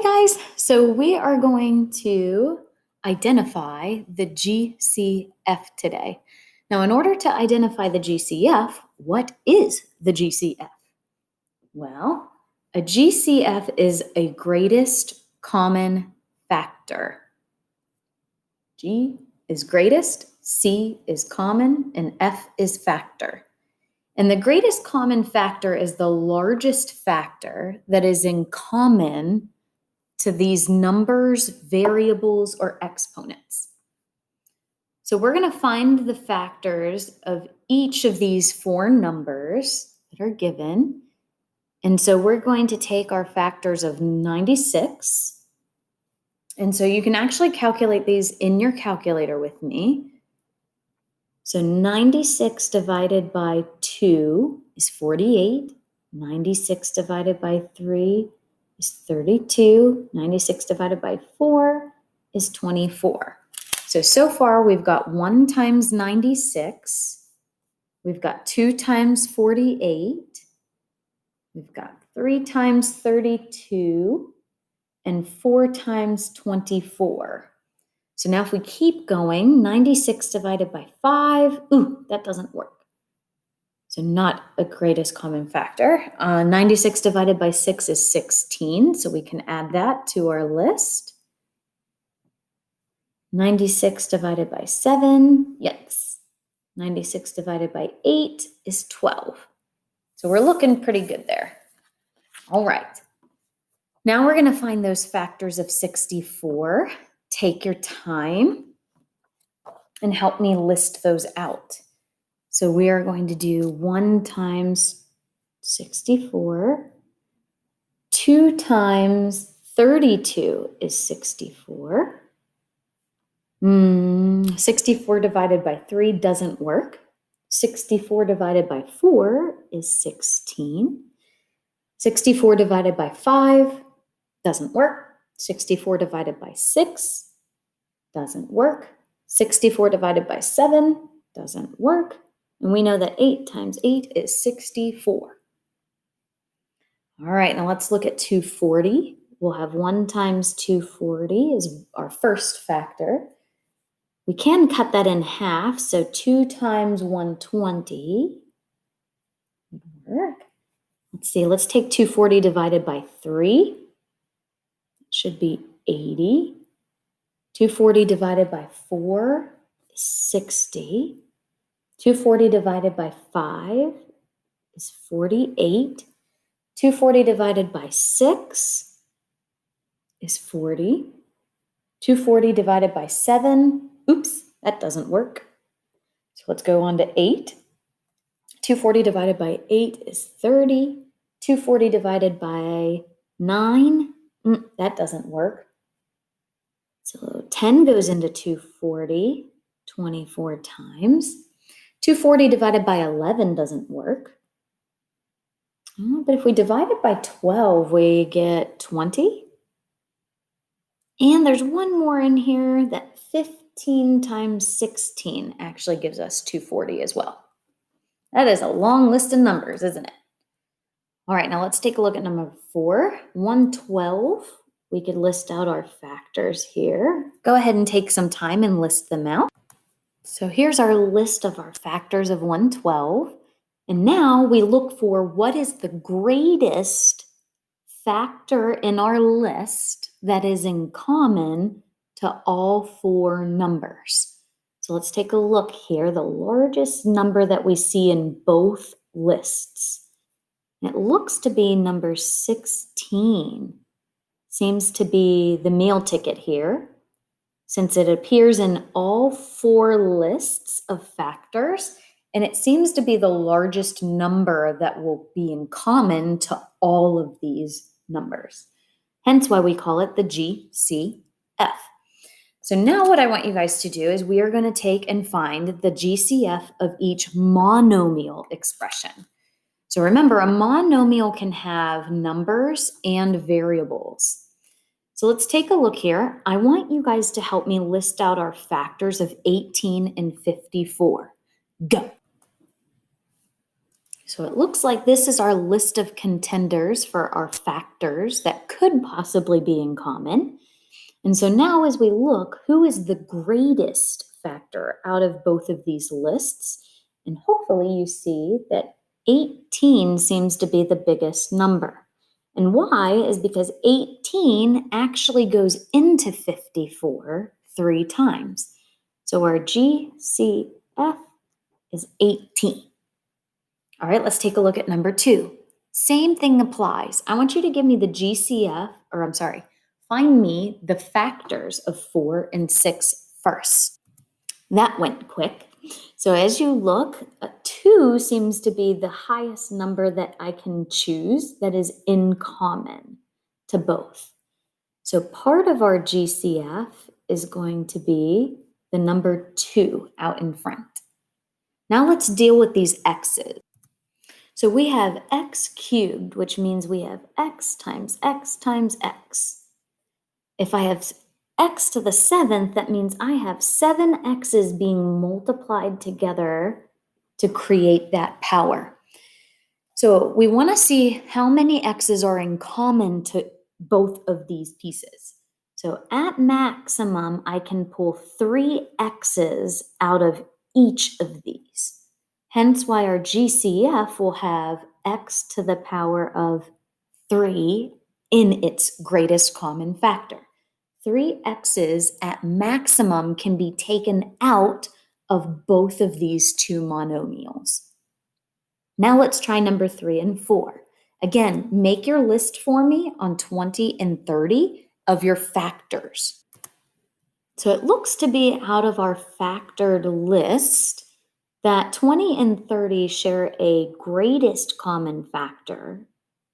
Hey guys, so we are going to identify the GCF today. Now, in order to identify the GCF, what is the GCF? Well, a GCF is a greatest common factor. G is greatest, C is common, and F is factor. And the greatest common factor is the largest factor that is in common to these numbers, variables, or exponents. So we're going to find the factors of each of these four numbers that are given. And so we're going to take our factors of 96. And so you can actually calculate these in your calculator with me. So 96 divided by 2 is 48. 96 divided by 3 is 32. 96 divided by 4 is 24. So far we've got 1 times 96. We've got 2 times 48. We've got 3 times 32 and 4 times 24. So now if we keep going, 96 divided by 5, that doesn't work. So not a greatest common factor. 96 divided by 6 is 16, so we can add that to our list. 96 divided by 7, yikes. 96 divided by 8 is 12. So we're looking pretty good there. All right. Now we're going to find those factors of 64. Take your time and help me list those out. So we are going to do 1 times 64. 2 times 32 is 64. 64 divided by 3 doesn't work. 64 divided by 4 is 16. 64 divided by 5 doesn't work. 64 divided by 6 doesn't work. 64 divided by 7 doesn't work. And we know that 8 times 8 is 64. All right, now let's look at 240. We'll have 1 times 240 is our first factor. We can cut that in half, so 2 times 120 would work. Let's see, let's take 240 divided by 3. It should be 80. 240 divided by 4 is 60. 240 divided by 5 is 48. 240 divided by 6 is 40. 240 divided by 7, that doesn't work. So let's go on to 8. 240 divided by 8 is 30. 240 divided by 9, that doesn't work. So 10 goes into 240 24 times. 240 divided by 11 doesn't work. But if we divide it by 12, we get 20. And there's one more in here, that 15 times 16 actually gives us 240 as well. That is a long list of numbers, isn't it? All right, now let's take a look at number 4, 112. We could list out our factors here. Go ahead and take some time and list them out. So here's our list of our factors of 112. And now we look for what is the greatest factor in our list that is in common to all 4 numbers. So let's take a look here. The largest number that we see in both lists. It looks to be number 16. Seems to be the meal ticket here. Since it appears in all 4 lists of factors, and it seems to be the largest number that will be in common to all of these numbers. Hence why we call it the GCF. So now what I want you guys to do is we are going to take and find the GCF of each monomial expression. So remember, a monomial can have numbers and variables. So let's take a look here. I want you guys to help me list out our factors of 18 and 54. Go. So it looks like this is our list of contenders for our factors that could possibly be in common. And so now as we look, who is the greatest factor out of both of these lists? And hopefully you see that 18 seems to be the biggest number. And why is because 18 actually goes into 54 3 times. So our GCF is 18. All right, let's take a look at number 2. Same thing applies. I want you to give me the find me the factors of 4 and 6 first. That went quick. So as you look, 2 seems to be the highest number that I can choose that is in common to both. So part of our GCF is going to be the number 2 out in front. Now let's deal with these x's. So we have x cubed, which means we have x times x times x. If I have x to the 7th, that means I have 7 x's being multiplied together to create that power. So we want to see how many x's are in common to both of these pieces. So at maximum, I can pull 3 x's out of each of these. Hence why our GCF will have x to the power of 3 in its greatest common factor. 3 x's at maximum can be taken out of both of these two monomials. Now let's try number 3 and 4. Again, make your list for me on 20 and 30 of your factors. So it looks to be out of our factored list that 20 and 30 share a greatest common factor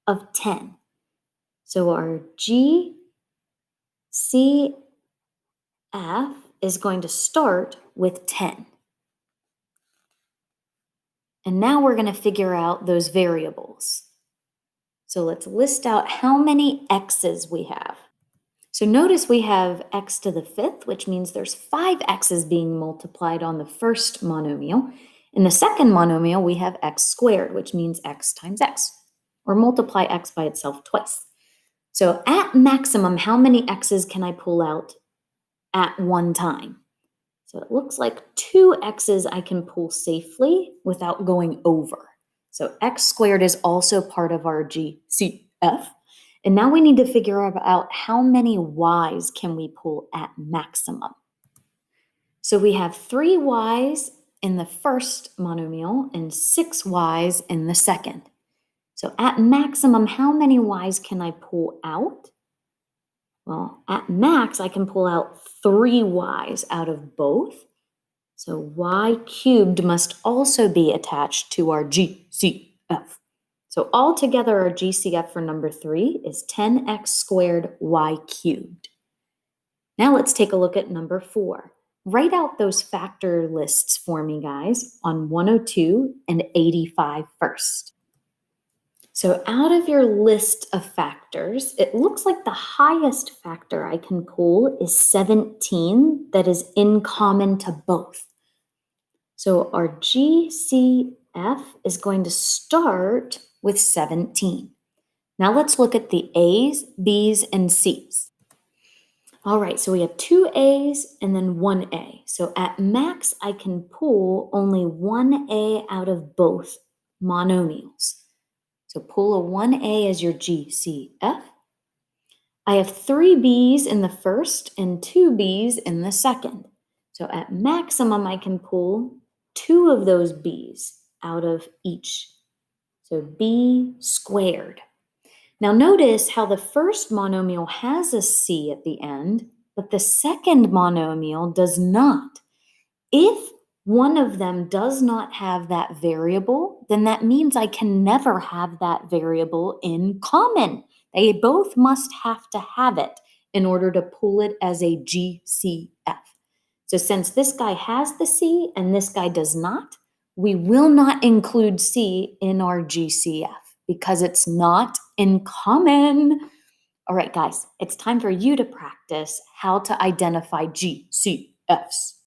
of 10. So our GCF is going to start with 10. And now we're going to figure out those variables. So let's list out how many x's we have. So notice we have x to the 5th, which means there's 5 x's being multiplied on the first monomial. In the second monomial, we have x squared, which means x times x, or multiply x by itself twice. So at maximum, how many x's can I pull out at one time? So it looks like 2 x's I can pull safely without going over. So x squared is also part of our GCF. And now we need to figure out how many y's can we pull at maximum. So we have 3 y's in the first monomial and 6 y's in the second. So at maximum, how many y's can I pull out? Well, at max, I can pull out 3 y's out of both. So y cubed must also be attached to our GCF. So altogether, our GCF for number 3 is 10x squared y cubed. Now let's take a look at number 4. Write out those factor lists for me, guys, on 102 and 85 first. So out of your list of factors, it looks like the highest factor I can pull is 17 that is in common to both. So our GCF is going to start with 17. Now let's look at the A's, B's, and C's. All right, so we have 2 A's and then 1 A. So at max, I can pull only 1 A out of both monomials. So pull a 1A as your GCF. I have 3 B's in the first and 2 B's in the second. So at maximum, I can pull 2 of those B's out of each. So B squared. Now notice how the first monomial has a C at the end, but the second monomial does not. If one of them does not have that variable, then that means I can never have that variable in common. They both must have to have it in order to pull it as a GCF. So since this guy has the C and this guy does not, we will not include C in our GCF because it's not in common. All right, guys, it's time for you to practice how to identify GCFs.